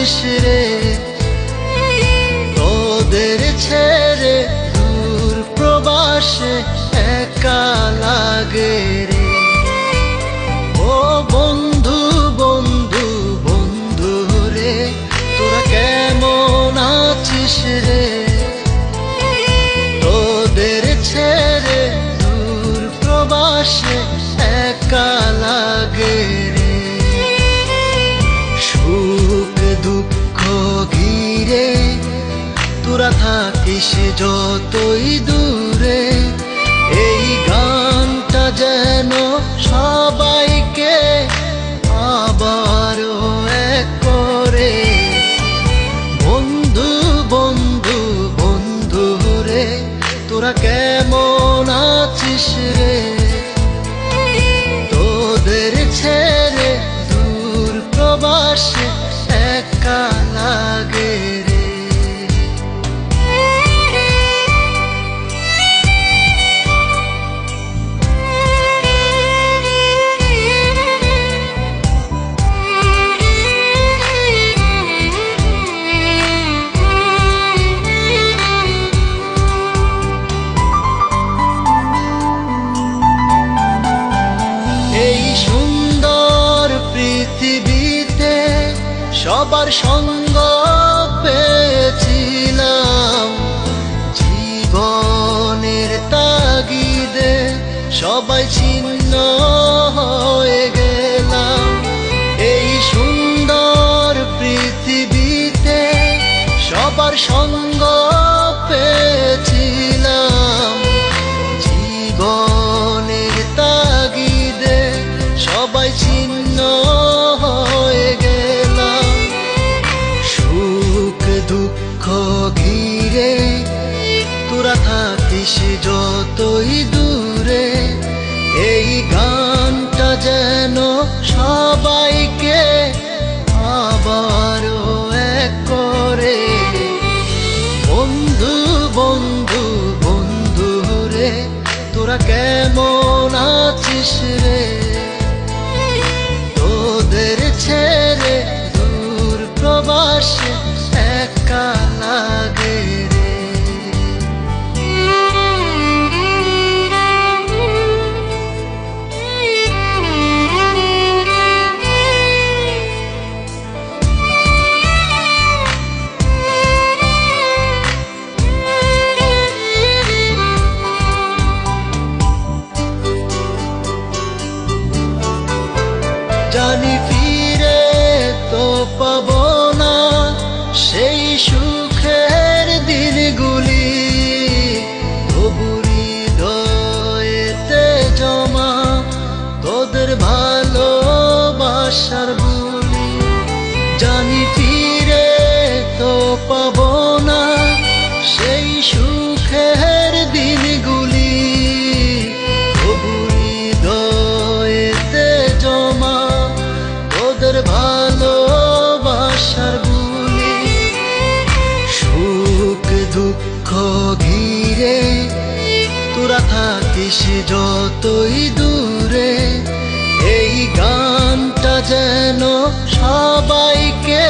আছিস রে, তোদের ছেড়ে দূর প্রবাসে একা লাগে রে। ও বন্ধু বন্ধু বন্ধু রে, তোরা কেমন আছিস রে, তোদের ছেড়ে দূর প্রবাসে একা লাগে রে। সুখ দুঃখ ঘিরে তোরা থাকিস যতই দূরে, এই গানটা যেন সবাইকে আবারও এক করে। বন্ধু বন্ধু বন্ধু রে, তোরা কেমন আছিস রে, তোদের ছেড়ে দূর প্রবাসে একা লাগে রে। এই সুন্দর পৃথিবীতে সবার সঙ্গ পেয়েছিলাম, জীবনের তাগিদে সবাই ছিন্ন হয়ে গেলাম। এই সুন্দর পৃথিবীতে সবার সঙ্গ পেয়েছিলাম, জীবনের তাগিদে সবাই ছিন্ন হয়ে গেলাম। সুখ দুঃখ ঘিরে তোরা থাকিস যতই দূরে, এই গানটা যেন সবাইকে আবারও এক করে। বন্ধু বন্ধু বন্ধু রে, তোরা কেমন আছিস রে, তোদের ছেড়ে দূর প্রবাসে একা লাগে রে। জানি ফিরে তো পাবো না সেই সুখের দিনগুলি, তবু হৃদয়েতে জমা তোদের ভালোবাসার বুলি। জানি ফিরে তো পাবো না সেই সুখের দিনগুলি, তবু হৃদয়েতে জমা তোদের ভালোবাসার বুলি। সুখ দুঃখ ঘিরে তোরা থাকিস যতই দূরে, এই গানটা যেন সবাইকে